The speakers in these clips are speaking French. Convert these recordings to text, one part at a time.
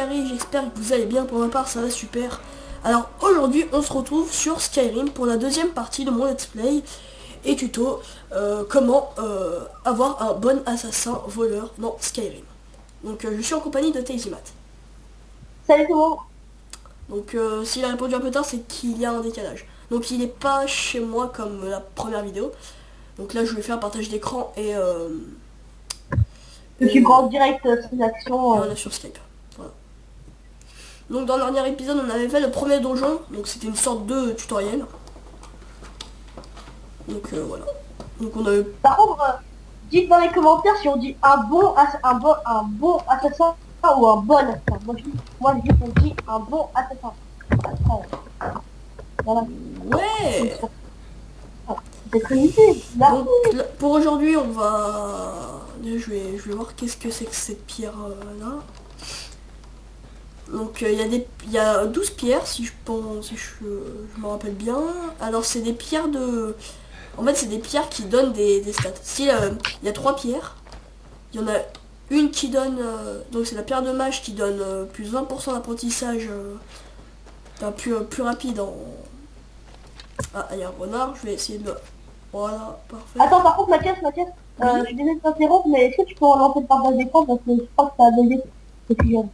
Carré, j'espère que vous allez bien, pour ma part ça va super. Alors aujourd'hui on se retrouve sur Skyrim pour la deuxième partie de mon let's play et tuto comment avoir un bon assassin voleur dans Skyrim. Donc je suis en compagnie de Taizimat. Salut tout le monde. Donc s'il a répondu un peu tard, c'est qu'il y a un décalage. Donc il n'est pas chez moi comme la première vidéo. Donc là je vais faire un partage d'écran Je suis en direct sans action. on est sur Skype. Voilà. Donc dans le dernier épisode on avait fait le premier donjon, donc c'était une sorte de tutoriel. Donc voilà. Donc on avait... Par contre, dites dans les commentaires si on dit un bon assassin ou un bon assassin. Moi je dis qu'on dit un bon assassin. Après, voilà. Ouais. C'est très utile. Donc là, pour aujourd'hui on va... Je vais voir qu'est-ce que c'est que cette pierre là. Donc il y a 12 pierres si je pense, si je me rappelle bien. Alors c'est des pierres de... En fait c'est des pierres qui donnent des stats. Si il y a 3 pierres, il y en a une qui donne... donc c'est la pierre de mage qui donne plus 20% d'apprentissage plus rapide en... Ah, il y a un renard, je vais essayer de... Voilà, parfait. Attends, par contre Mathias, je suis désolé de t'interrompre, mais est-ce que tu peux relancer le partage d'écran parce que je crois que ça a bugué depuis jeune.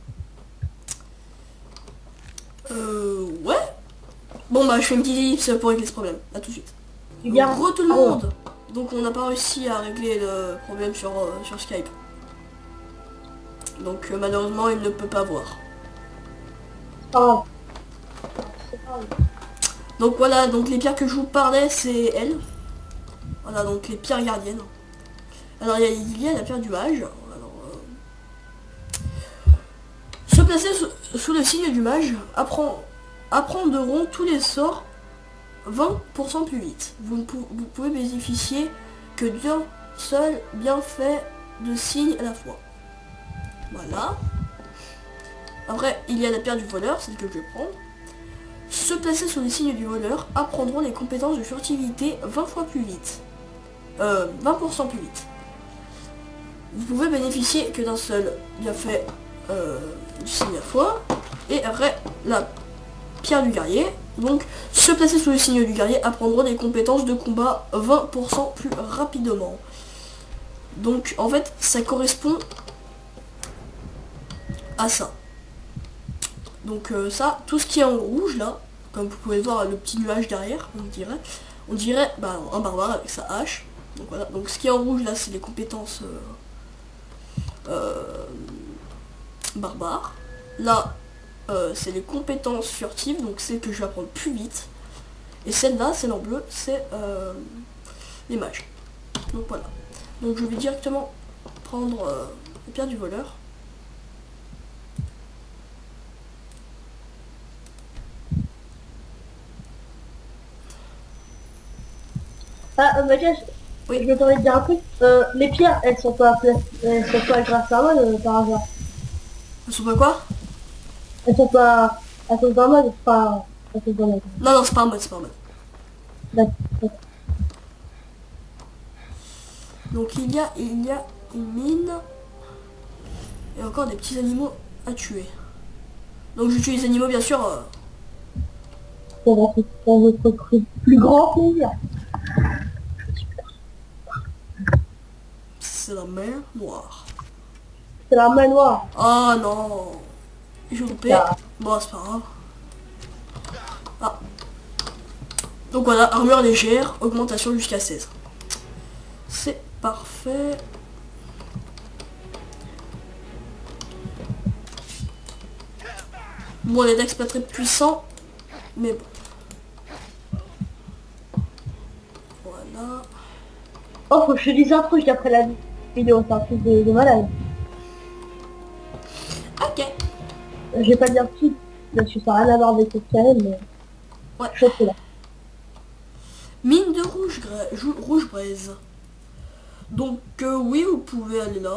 Ouais. Bon bah je fais une petite ellipse pour régler ce problème. À tout de suite. Tu viens. Re tout le monde. Donc on n'a pas réussi à régler le problème sur Skype. Donc malheureusement il ne peut pas voir. C'est pas grave. C'est pas grave. Donc voilà, donc les pierres que je vous parlais c'est elles. Voilà, donc les pierres gardiennes. Alors il y a la pierre du mage. Alors, se placer sous le signe du mage apprendront tous les sorts 20% plus vite. Vous pouvez bénéficier que d'un seul bienfait de signe à la fois. Voilà. Après, il y a la pierre du voleur, celle que je vais prendre. Se placer sous les signes du voleur apprendront les compétences de furtivité 20 fois plus vite. 20% plus vite. Vous pouvez bénéficier que d'un seul bienfait du signe à la fois. Et après, la pierre du guerrier. Donc, se placer sous le signe du guerrier apprendront des compétences de combat 20% plus rapidement. Donc, en fait, ça correspond à ça. Donc ça, tout ce qui est en rouge là, comme vous pouvez voir le petit nuage derrière, on dirait bah, un barbare avec sa hache. Donc voilà, donc ce qui est en rouge là, c'est les compétences barbares. Là, c'est les compétences furtives, donc celles que je vais apprendre plus vite. Et celle-là, celle en bleu, c'est les mages. Donc voilà. Donc je vais directement prendre la pierre du voleur. Ah, Mathias, Oui. je vais t'envie de dire un truc. Les pierres, elles sont pas grâce à moi par hasard. Elles sont pas quoi? Elles sont pas en mode, enfin, elles sont pas en mode. Non, non, c'est pas un mode, c'est pas un mode. D'accord. Donc il y a une mine et encore des petits animaux à tuer. Donc je tue les animaux bien sûr. Pour votre plus grand plaisir. C'est la mer Noire. C'est la main noire. Oh non. J'ai loupé. Ah. Bon c'est pas grave. Ah. Donc voilà, armure légère, augmentation jusqu'à 16. C'est parfait. Bon les decks pas très puissants. Mais bon. Voilà. Oh, faut que je te dise un truc après la vidéo, c'est un truc de malade. Ok. Je vais pas dire tout, parce que ça n'a rien à voir avec ce carré, mais... Ouais. Je sais là. Mine de rouge braise. Donc oui, vous pouvez aller là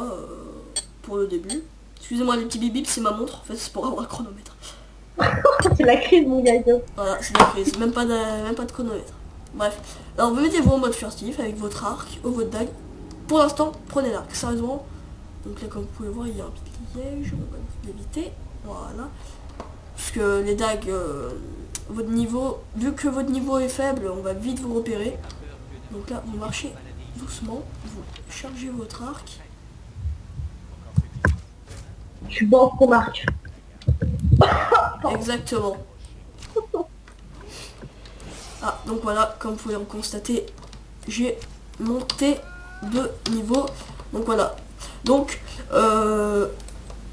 pour le début. Excusez-moi les petits bip c'est ma montre, en fait c'est pour avoir un chronomètre. C'est la crise, mon gars. Voilà, c'est la prise, même pas de chronomètre. Bref, alors vous mettez-vous en mode furtif avec votre arc ou votre dague. Pour l'instant, prenez l'arc, sérieusement. Donc là comme vous pouvez voir, il y a un piège, on va l'éviter. Voilà. Parce que les dagues, votre niveau, vu que votre niveau est faible, on va vite vous repérer. Donc là, vous marchez doucement, vous chargez votre arc. Je suis bon pour marque. Exactement. Ah, donc voilà, comme vous pouvez le constater, j'ai monté de niveau. Donc voilà. Donc,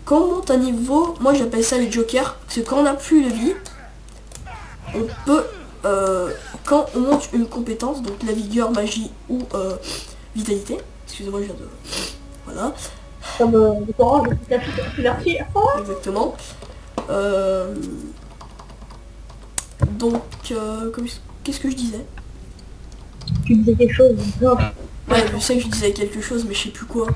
quand on monte un niveau, moi j'appelle ça les jokers. Parce que quand on n'a plus de vie, on peut, quand on monte une compétence, donc la vigueur, magie ou vitalité. Excusez-moi, je viens de... Voilà. Comme le courant, je suis merci. Exactement. Donc, qu'est-ce que je disais? Tu disais quelque chose. Non. Ouais, je sais que je disais quelque chose, mais je sais plus quoi.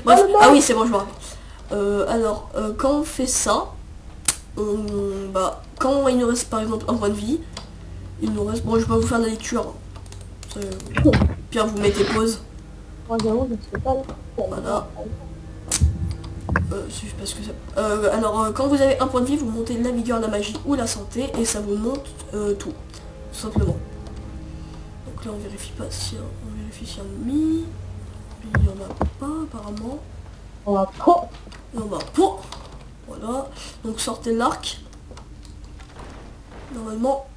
Bref, ah oui, c'est bon, je me rappelle. Alors, quand on fait ça, quand il nous reste par exemple un point de vie, il nous reste... Bon, je vais pas vous faire la lecture. Pierre, vous mettez pause. Moi, j'avoue, je ne sais pas. Voilà. C'est parce que ça... alors, quand vous avez un point de vie, vous montez la vigueur, la magie ou la santé, et ça vous monte tout simplement. Donc là, on vérifie pas si on vérifie si on a mis. Il y en a pas apparemment. On va trop. Et on va pour. Voilà. Donc sortez l'arc. Normalement,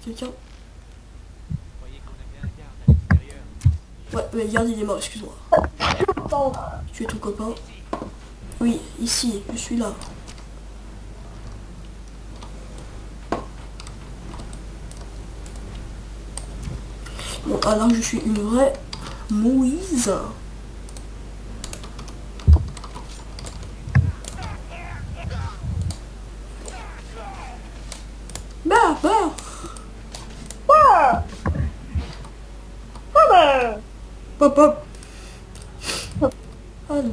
quelqu'un. Ouais, mais garde il est mort, excuse-moi. Tu es ton copain. Oui, ici, je suis là. Bon, alors je suis une vraie Moïse. Bah. Hop hop. Alors...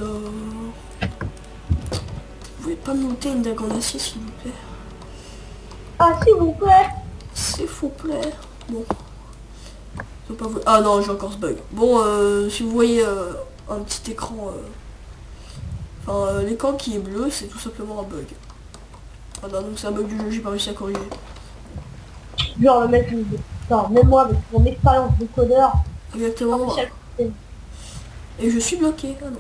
Vous pouvez pas monter une dague en acier s'il vous plaît? Ah, s'il vous plaît. S'il vous plaît. Bon. Pas vous... Ah non, j'ai encore ce bug. Bon, si vous voyez un petit écran... Enfin, l'écran qui est bleu, c'est tout simplement un bug. Voilà, donc c'est un bug du jeu, j'ai pas réussi à corriger. Genre le mec, enfin, même moi avec mon expérience de codeur. Exactement. Et je suis bloqué. Ah non.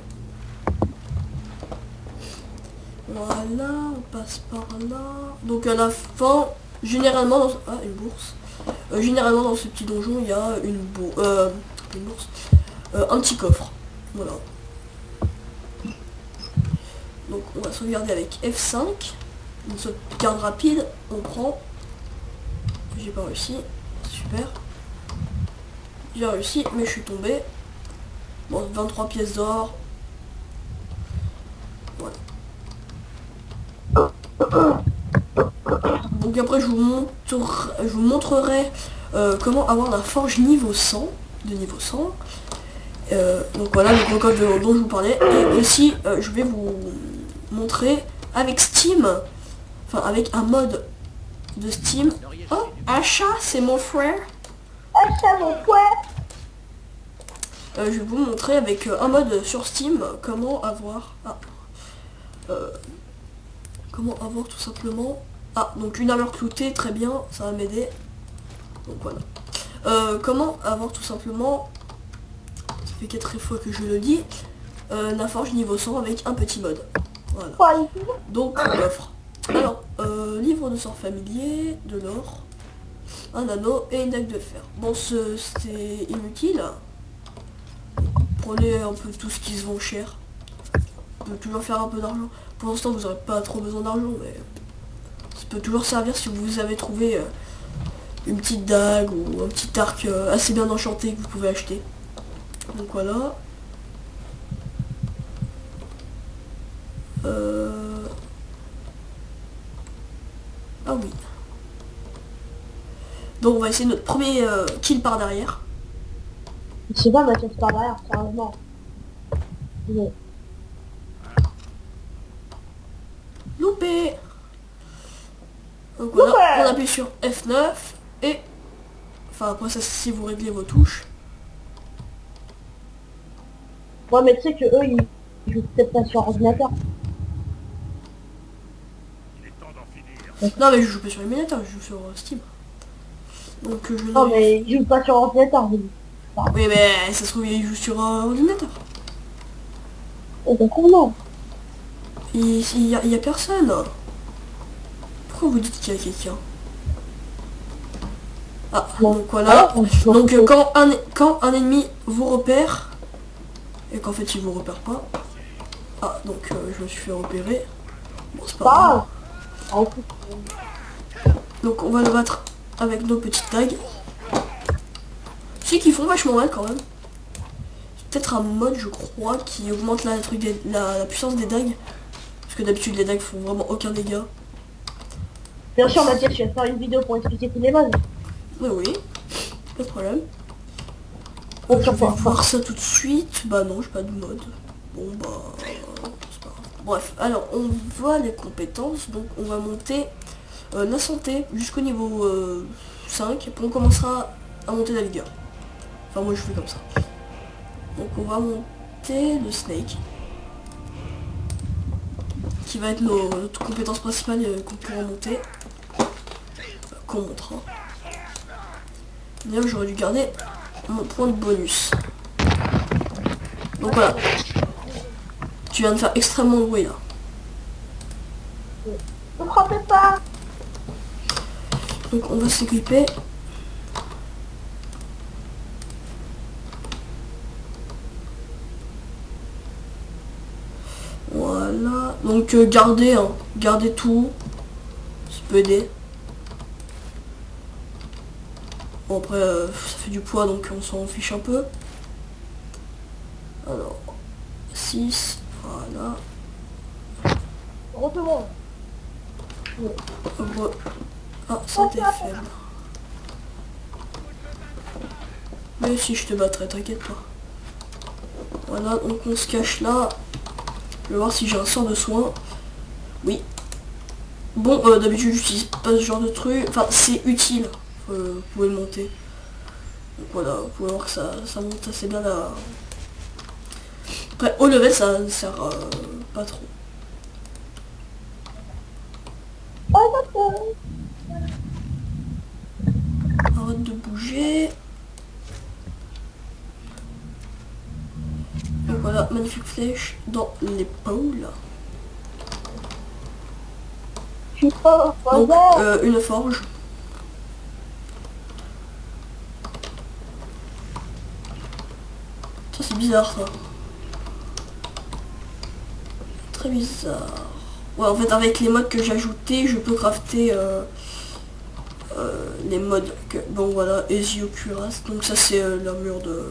Voilà, on passe par là. Donc à la fin, généralement dans... Ah, une bourse. Généralement dans ce petit donjon, il y a une bourse. Un petit coffre. Voilà. Donc on va sauvegarder avec F5. Une sauvegarde rapide. On prend. J'ai pas réussi. Super. J'ai réussi, mais je suis tombé. Bon, 23 pièces d'or. Voilà. Donc après je vous montrerai comment avoir la forge niveau 100. De niveau 100. Donc voilà le record dont je vous parlais. Et aussi je vais vous montrer avec Steam. Enfin avec un mode de Steam. Oh, Achat, c'est mon frère. Achat, mon frère. Je vais vous montrer avec un mode sur Steam comment avoir... comment avoir tout simplement... Ah, donc une armure cloutée, très bien, ça va m'aider. Donc voilà. Comment avoir tout simplement... Ça fait 4 fois que je le dis. La forge niveau 100 avec un petit mode. Voilà. Donc l'offre. Alors, livre de sort familier, de l'or, un anneau et une dague de fer. Bon, c'est inutile. Prenez un peu tout ce qui se vend cher. Vous pouvez toujours faire un peu d'argent. Pour l'instant, vous n'aurez pas trop besoin d'argent, mais ça peut toujours servir si vous avez trouvé une petite dague ou un petit arc assez bien enchanté que vous pouvez acheter. Donc voilà. Ah oui. Donc on va essayer notre premier kill par derrière. Je sais pas, Mathias par derrière, sérieusement. Mais... Loupé. Donc voilà, on appuie sur F9 et... Enfin après ça, si vous réglez vos touches. Ouais, mais tu sais que eux, ils jouent peut-être pas sur ordinateur. Non mais je joue pas sur émulateur, je joue sur Steam. Donc je Non, n'ai... mais il joue pas sur ordinateur, j'ai dit. Oui mais ça se trouve il joue sur ordinateur. Et donc, non. Il y a personne. Pourquoi vous dites qu'il y a quelqu'un? Ah, Bon. donc voilà. Alors, Donc quand un ennemi vous repère, et qu'en fait il vous repère pas. Ah, donc je me suis fait repérer. Bon, c'est pas grave. pas. En fait, Donc on va le battre avec nos petites dagues. Tu sais qu'ils font vachement mal quand même. C'est peut-être un mode, je crois, qui augmente la puissance des dagues. Parce que d'habitude les dagues font vraiment aucun dégât. bien sûr, Mathias, je vais faire une vidéo pour expliquer tous les modes. Oui, oui, pas de problème. Donc, Je vais enfin, voir ça tout de suite. Bah non, j'ai pas de mode. Bon bah, c'est pas grave. Bref, alors on voit les compétences. Donc on va monter la santé jusqu'au niveau 5. Et puis on commencera à monter la vigueur. Enfin moi je fais comme ça. Donc on va monter le snake. Qui va être notre compétence principale qu'on pourra monter. Qu'on montera. D'ailleurs j'aurais dû garder mon point de bonus. Donc voilà. Tu viens de faire extrêmement de bruit là. ne frappez pas. Donc on va s'équiper. Voilà. Donc gardez, hein. Gardez tout. Ça peut aider. Bon après ça fait du poids donc on s'en fiche un peu. Alors 6. Voilà. Retenons. Ah, santé faible. Mais si je te battrai, t'inquiète pas. Voilà, donc on se cache là. Je vais voir si j'ai un sort de soin. Oui. Bon, d'habitude j'utilise pas ce genre de truc. Enfin, c'est utile. Vous pouvez le monter. Donc voilà, vous pouvez voir que ça monte assez bien là. Après, au level, ça ne sert pas trop. Arrête de bouger. Donc voilà, magnifique flèche dans l'épaule. Je suis pas Donc, voilà. une forge. Ça c'est bizarre ça. Très bizarre. Ouais, en fait avec les modes que j'ai ajoutés, je peux crafter les modes que... Bon voilà, Ezio Cuirasse. Donc ça c'est l'armure de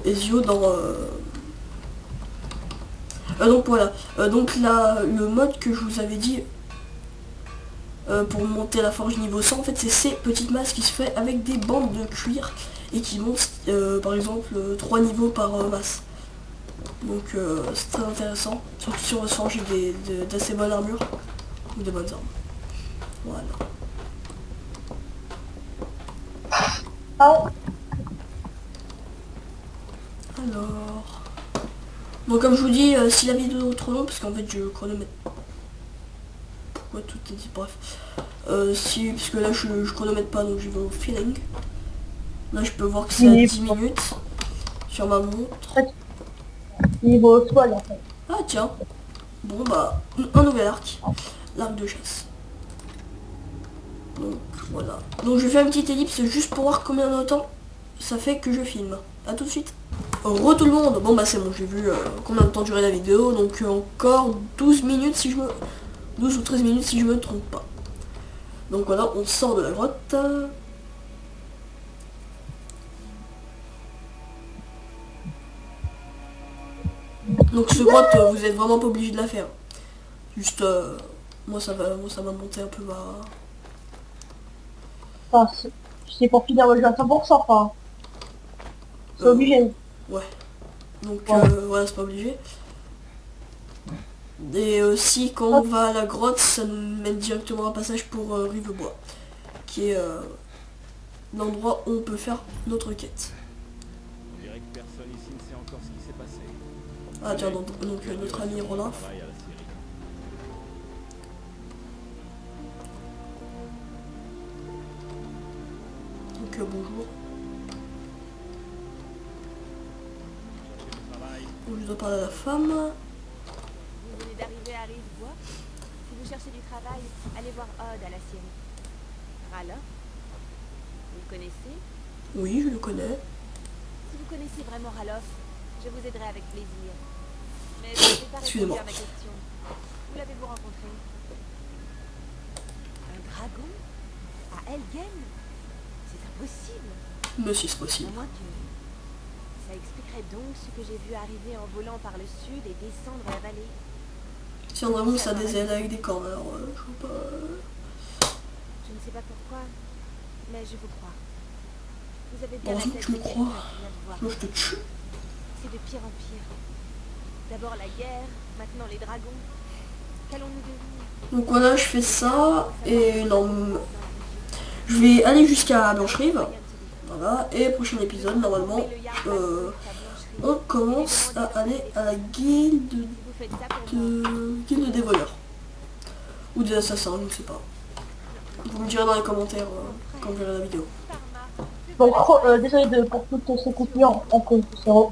Ezio dans... donc voilà. Donc là, le mode que je vous avais dit pour monter la forge niveau 100, en fait c'est ces petites masses qui se fait avec des bandes de cuir et qui montent par exemple 3 niveaux par masse. Donc c'est très intéressant, surtout si on veut se forger d'assez bonnes armures ou des bonnes armes. Voilà. Ah, Alors... Donc comme je vous dis, si la vidéo est trop longue, parce qu'en fait je chronomètre... Pourquoi tout est dit? Bref. Parce que là je chronomètre pas, donc je vais au feeling. Là je peux voir que c'est à 10 minutes sur ma montre. niveau soin en fait. Ah tiens. Bon bah, un nouvel arc. L'arc de chasse. Donc voilà. Donc je fais une petite ellipse juste pour voir combien de temps ça fait que je filme. A tout de suite. Re tout le monde. Bon bah c'est bon, j'ai vu combien de temps durait la vidéo. Donc encore 12 minutes si je me... 12 ou 13 minutes si je me trompe pas. Donc voilà, on sort de la grotte. Donc ce grotte, vous êtes vraiment pas obligé de la faire. Juste, moi ça va monter un peu ma... Enfin, c'est pour finir le jeu à 100%, enfin. C'est obligé. Ouais. Donc Ouais. voilà, c'est pas obligé. Et aussi quand on va à la grotte, ça nous mène directement à un passage pour Rivebois, qui est l'endroit où on peut faire notre quête. On dirait que personne ici ne sait encore ce qui s'est passé. Ah tiens, donc notre ami Rodolphe. Pareil à la série. Donc bonjour. Donc, je dois parler à la femme. Vous venez d'arriver à Rivebois. Si vous cherchez du travail, allez voir Odd à la scierie. Ralof, vous le connaissez? Oui, je le connais. Si vous connaissez vraiment Ralof, je vous aiderai avec plaisir. Mais vous n'avez pas répondu Excusez-moi. à ma question. Où l'avez-vous rencontré? Un dragon? À Elgen? C'est impossible. Mais si c'est À possible. moins que... Ça expliquerait donc ce que j'ai vu arriver en volant par le sud et descendre la vallée. Si un dragon ça a des ailes avec des cornes, alors je vois pas. Je ne sais pas pourquoi, mais je vous crois. Vous avez bien la Heureusement que tête tu me de crois. quelqu'un qui vient de voir. Sinon je te tue. C'est de pire en pire. D'abord la guerre, maintenant les dragons. Qu'allons-nous devenir? Donc voilà, je fais ça. Et non. Je vais aller jusqu'à Blancherive. Voilà. Et prochain épisode, normalement, on commence à aller à la guilde Si vous faites ça pour moi, guilde des voleurs. Ou des assassins, je ne sais pas. Vous me direz dans les commentaires quand vous verrez la vidéo. Donc, désolé pour toutes ces coupures en cause. Oh,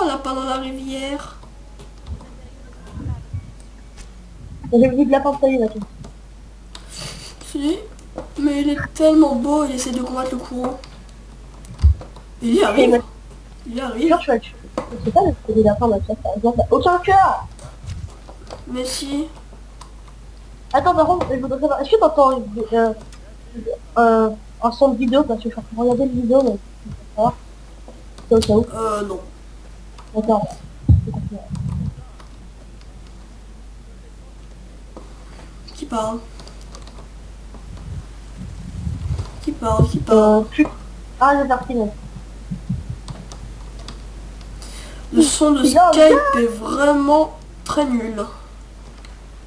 lapin dans la rivière. J'ai vu de la pentaille là-dessus. Si. Mais il est tellement beau, il essaie de combattre le courant. Il y arrive. Il y arrive. Genre, je sais pas de des lapins là-dessus, par exemple. Aucun cœur. Mais si. Attends, par contre, je voudrais savoir, est-ce que t'entends un son de vidéo, parce que je suis en train de regarder une vidéo, mais je sais pas. C'est au cas où. Non. D'accord. Qui parle? Qui parle? Qui parle? Ah, j'ai parti. Le son de Bizarre. Skype est vraiment très nul.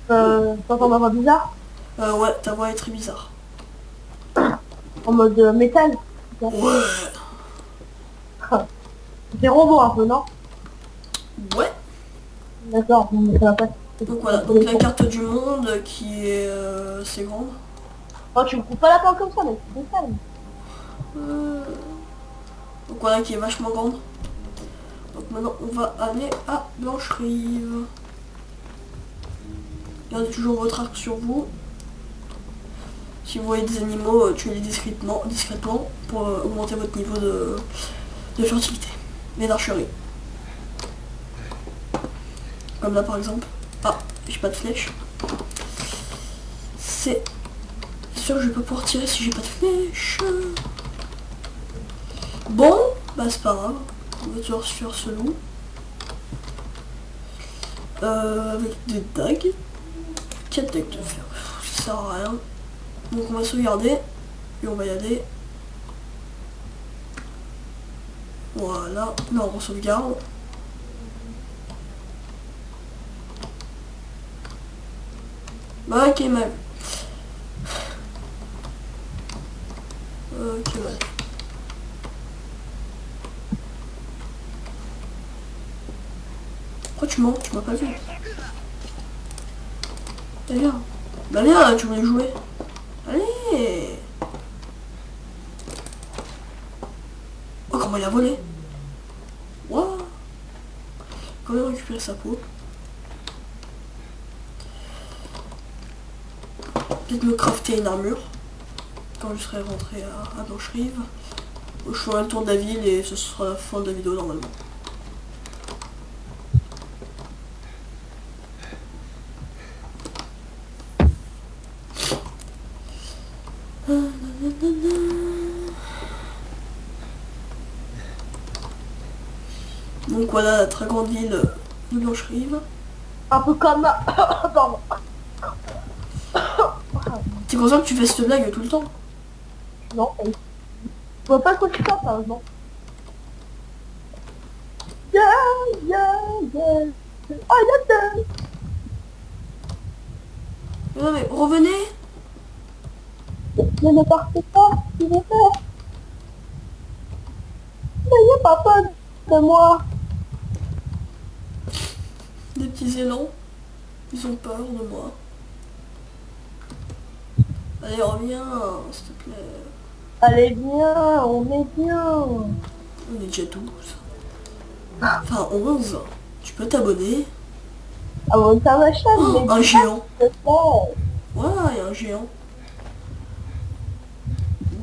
T'entends ma voix bizarre? Ouais, ta voix est très bizarre. En mode métal. Ouais. C'est robot un peu, non? Ouais. D'accord, mais ça va pas. Donc voilà, donc la carte du monde qui est assez grande. Oh, tu me coupes pas la parole comme ça, mais c'est métal. Donc voilà, qui est vachement grande. Donc maintenant on va aller à Blancherive. Gardez toujours votre arc sur vous. Si vous voyez des animaux, tuez-les discrètement pour augmenter votre niveau de furtivité. Mais d'archerie. Comme là par exemple. Ah, j'ai pas de flèche. C'est sûr que je vais pas pouvoir tirer si j'ai pas de flèche. Bon, bah c'est pas grave. On va toujours se faire ce loup. Avec des dagues. 4 dagues de fer. Ça sert à rien. Donc on va sauvegarder. Et on va y aller. Voilà. Là on sauvegarde. Bah ok mal. Ok mal. Pourquoi tu mens? Tu m'as pas vu. Allez viens. Bah viens, tu voulais jouer. Allez. Oh comment il a volé. Waouh. Comment récupérer sa peau? Peut-être me crafter une armure quand je serai rentré à Blancherive. Je ferai le tour de la ville et ce sera la fin de la vidéo normalement. Donc voilà la très grande ville de Blancherive. Un peu comme... Pardon. C'est comme ça que tu fais cette blague tout le temps. Non, je vois pas quoi tu parles, sérieusement. Yeah, yeah, yeah. Oh, yeah, Non mais revenez. mais ne partez pas, s'il vous plaît. N'ayez pas peur de moi. Des petits élans. Ils ont peur de moi. Allez reviens, s'il te plaît. Allez bien, on est bien. On est déjà 12. Enfin 11. Tu peux t'abonner. Abonne-toi à ma chaîne, Oh, mais un géant. s'il te plaît. Voilà, il y a un géant.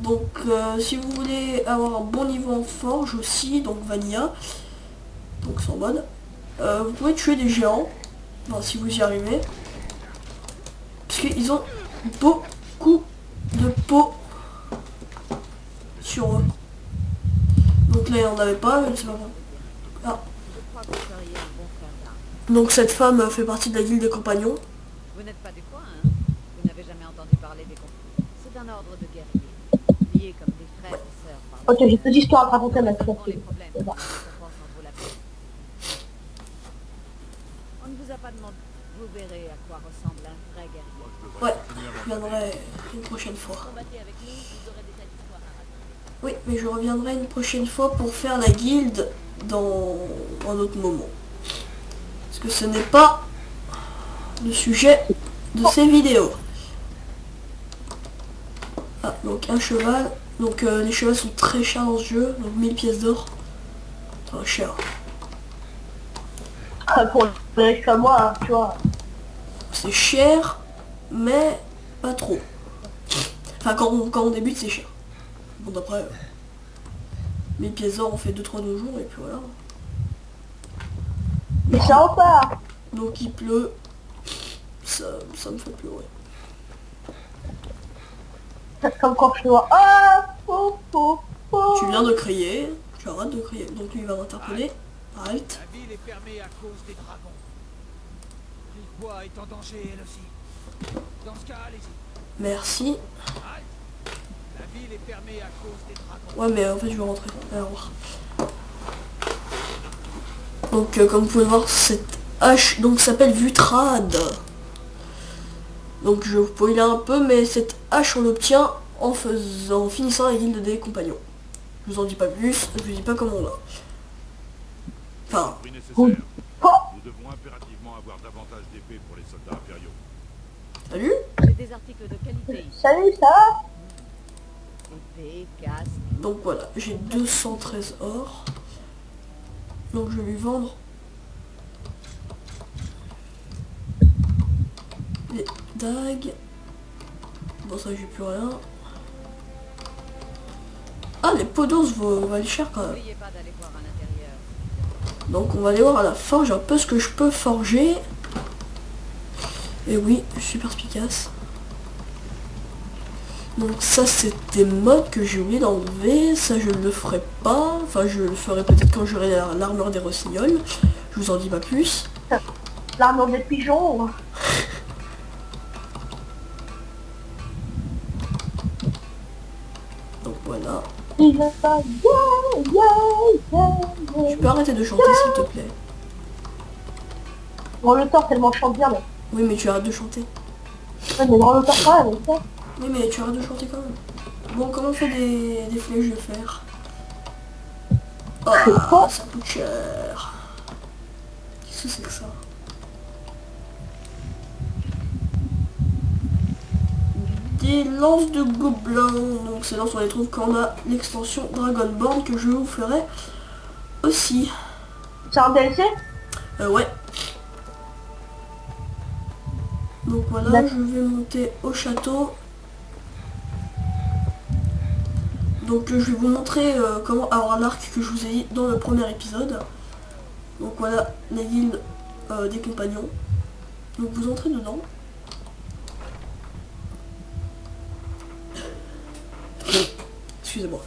Donc si vous voulez avoir un bon niveau en forge aussi, donc Vanilla, donc sans mode, vous pouvez tuer des géants, enfin, si vous y arrivez. Parce qu'ils ont beaucoup de peau sur eux. Donc là il n'y en avait pas, mais c'est pas grave. Ah. Je crois que vous seriez un bon frère d'armes. Donc cette femme fait partie de la guilde des compagnons. Vous n'êtes pas du coin, hein? Vous n'avez jamais entendu parler des compagnons. C'est un ordre de guerriers, liés comme des frères et sœurs par Ok, j'ai petite histoire à te raconter maintenant. les problèmes. C'est ça. La récompense en vaut la peine. On ne vous a pas demandé. Vous verrez à quoi ressemble un vrai guerrier. Ouais, je viendrai une prochaine fois. Combattez avec nous, vous aurez des tas d'histoires à raconter. Oui, mais je reviendrai une prochaine fois pour faire la guilde dans un autre moment. Parce que ce n'est pas le sujet de ces vidéos. Ah, donc un cheval. Donc les chevaux sont très chers dans ce jeu. Donc 1000 pièces d'or. Enfin, cher. Pour les riches comme moi, hein, tu vois. C'est cher, mais pas trop. Enfin, quand on débute, c'est cher. Bon, d'après, 1000 pièces d'or, on fait 2-3 jours et puis voilà. Mais ça repart. Donc il pleut. Ça me fait pleurer. Comme quand je vois. Ah, faux, faux, faux. Tu viens de crier, tu arrêtes de crier. Donc lui il va m'interpeller. Halt. La ville est fermée à cause des dragons. L'île-Bois est en danger, elle aussi. Dans ce cas, allez-y. Merci. Halte. La ville est fermée à cause des dragons. Ouais mais en fait je vais rentrer. Allez, au revoir. Donc comme vous pouvez voir cette hache donc s'appelle Vutrad. Donc je vous spoiler un peu mais cette hache on l'obtient en finissant la guilde des compagnons. Je vous en dis pas plus, je vous dis pas comment on l'a. Enfin, Prix nécessaire. Oh. Nous devons impérativement avoir davantage d'épées pour les soldats impériaux. salut. J'ai des articles de qualité ici. Salut, ça va? Épée, casque. Donc voilà, j'ai 213 or. Donc je vais lui vendre les dagues. Bon ça j'ai plus rien. Ah les pots d'os valent cher quand même. N'oubliez pas d'aller voir à l'intérieur. Donc on va aller voir à la forge un peu ce que je peux forger. Et oui, je suis perspicace. Donc ça c'est des modes que j'ai oublié d'enlever. Ça je ne le ferai pas. Enfin je le ferai peut-être quand j'aurai l'armure des rossignols. Je vous en dis pas plus. L'armure des pigeons. Donc voilà. Il va pas. Yeah, yeah, yeah, Tu yeah. peux arrêter de chanter s'il te plaît. Grand l'auteur tellement chante bien, mais. Oui mais tu arrêtes de chanter. Ouais, mais grand l'auteur quand même, ok. Oui mais tu arrêtes de chanter quand même. Bon comment on fait des flèches de fer? Ah ça coûte cher. Qu'est-ce que c'est que ça? Des lances de gobelins. Donc ces lances on les trouve quand on a l'extension Dragonborn que je vous ferai aussi. C'est un DLC? Ouais. Donc voilà, D'accord. je vais monter au château. Donc je vais vous montrer comment avoir l'arc que je vous ai dit dans le premier épisode. Donc voilà la guilde des compagnons. Donc vous entrez dedans. Excusez-moi.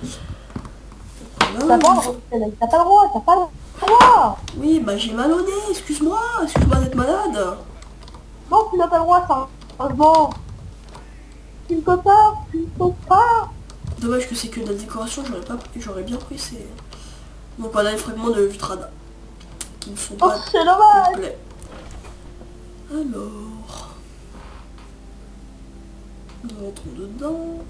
T'as Voilà, pas le droit, t'as pas le droit, t'as pas le droit. oui, bah j'ai mal au nez, excuse-moi d'être malade. Non, tu n'as pas le droit, ça. Franchement. Tu ne peux pas, tu ne peux pas. Dommage que c'est que de la décoration, j'aurais bien pris ces... Donc voilà les fragments de Vutrad. Qui ne sont Oh, pas c'est dommage. complets. Alors... Nous rentrons dedans.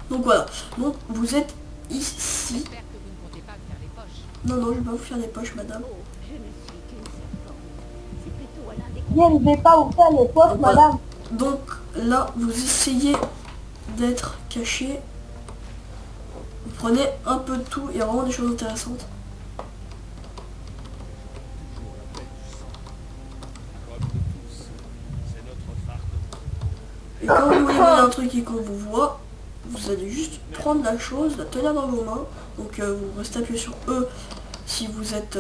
Donc voilà, donc vous êtes ici. J'espère que vous ne comptez pas me faire les poches. Non, non, je vais pas vous faire des poches, madame. Oh, je ne suis qu'une servante. C'est plutôt à l'un des N'y arrivez pas, vous faire les postes, Voilà. madame. Donc là, vous essayez d'être caché. Vous prenez un peu de tout, il y a vraiment des choses intéressantes. Toujours la bête du sang. Comme nous tous, c'est notre fardeau. Et quand vous voyez un truc et qu'on vous voit, vous allez juste prendre la chose, la tenir dans vos mains. Donc vous restez appuyé sur E si vous êtes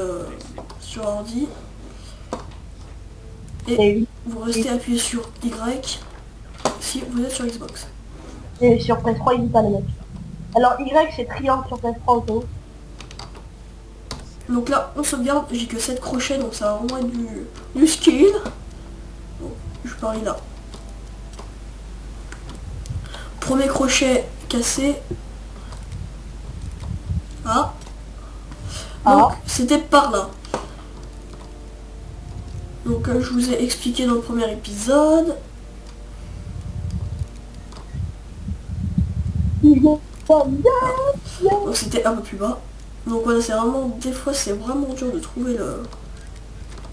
sur ordi. Et vous restez appuyé sur Y si vous êtes sur Xbox. Et sur PS3, il dit pas les mecs. Alors Y c'est triangle sur PS3 auto. Donc là, on sauvegarde, j'ai que 7 crochets, donc ça va vraiment être du skill. Bon, je parie là. Premier crochet cassé. Ah. Donc, c'était par là. Donc, je vous ai expliqué dans le premier épisode. Donc, c'était un peu plus bas. Donc voilà, c'est vraiment, des fois c'est vraiment dur de trouver le...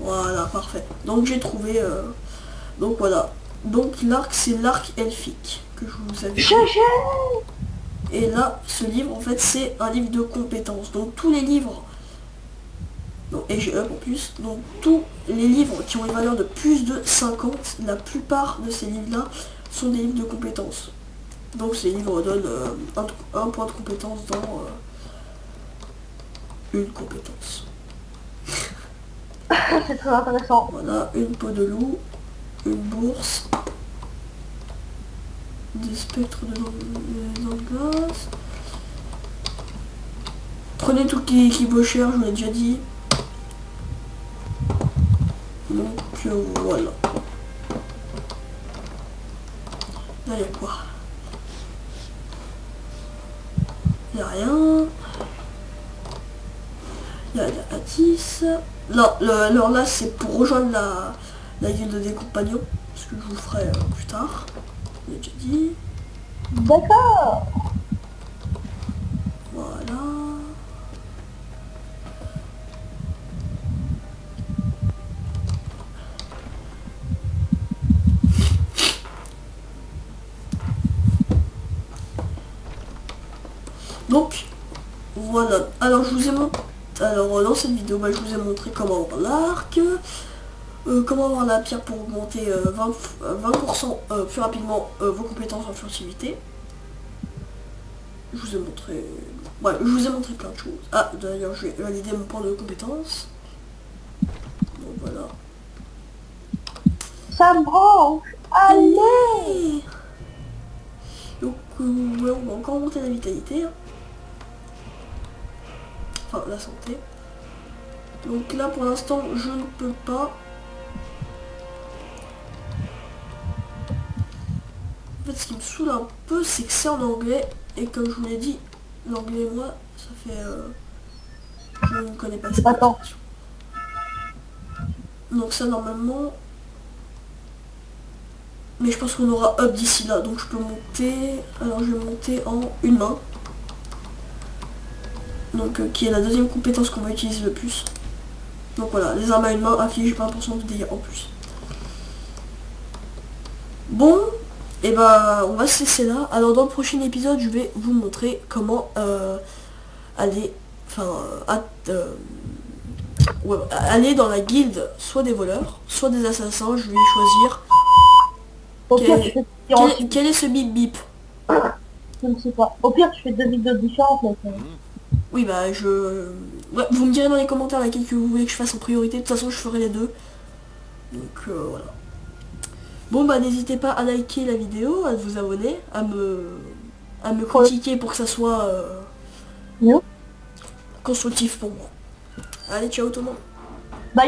Voilà, parfait. Donc j'ai trouvé... Donc voilà. Donc l'arc, c'est l'arc elfique que je vous avais dit. Et là, ce livre, en fait, c'est un livre de compétences. Donc tous les livres... Donc, et j'ai up en plus. Donc tous les livres qui ont une valeur de plus de 50, la plupart de ces livres-là sont des livres de compétences. Donc ces livres donnent un point de compétence dans... une compétence. C'est très intéressant. Voilà, une peau de loup, une bourse, des spectres de glace. Prenez tout qui vaut cher, je vous l'ai déjà dit. Donc voilà. Là, il y a quoi? Il n'y a rien. Il y a la 10. Non, alors là c'est pour rejoindre la guilde des compagnons. Ce que je vous ferai plus tard. Je l'ai déjà dit. D'accord. Voilà. Donc, voilà. Alors, je vous ai montré... Alors, dans cette vidéo, je vous ai montré comment avoir l'arc, comment avoir la pierre pour augmenter 20% plus rapidement vos compétences en furtivité. Je vous ai montré... Ouais, je vous ai montré plein de choses. Ah, d'ailleurs, je vais valider mon point de compétence. Donc, voilà. Ça me branche. Allez. Donc, ouais, on va encore monter la vitalité. Hein. Enfin, la santé. Donc là, pour l'instant, je ne peux pas. En fait, ce qui me saoule un peu, c'est que c'est en anglais. Et comme je vous l'ai dit, l'anglais, moi, ça fait... je ne connais pas cette Attends. version. Donc ça, normalement... Mais je pense qu'on aura up d'ici là. Donc je peux monter... Alors, je vais monter en une main. Donc qui est la deuxième compétence qu'on va utiliser le plus. Donc voilà, les armes à une main affligent 20% de dégâts en plus. Bon, et bah on va se laisser là. Alors dans le prochain épisode, je vais vous montrer comment aller, aller dans la guilde, soit des voleurs, soit des assassins. Je vais choisir. Au pire, tu fais Quel est ce bip bip? Je ne sais pas. Au pire, tu fais deux vidéos différentes, mec. Oui, bah ouais, vous me direz dans les commentaires laquelle que vous voulez que je fasse en priorité. De toute façon, je ferai les deux. Donc voilà. Bon, bah n'hésitez pas à liker la vidéo, à vous abonner, à me critiquer pour que ça soit Mieux. constructif pour moi. Allez, ciao tout le monde.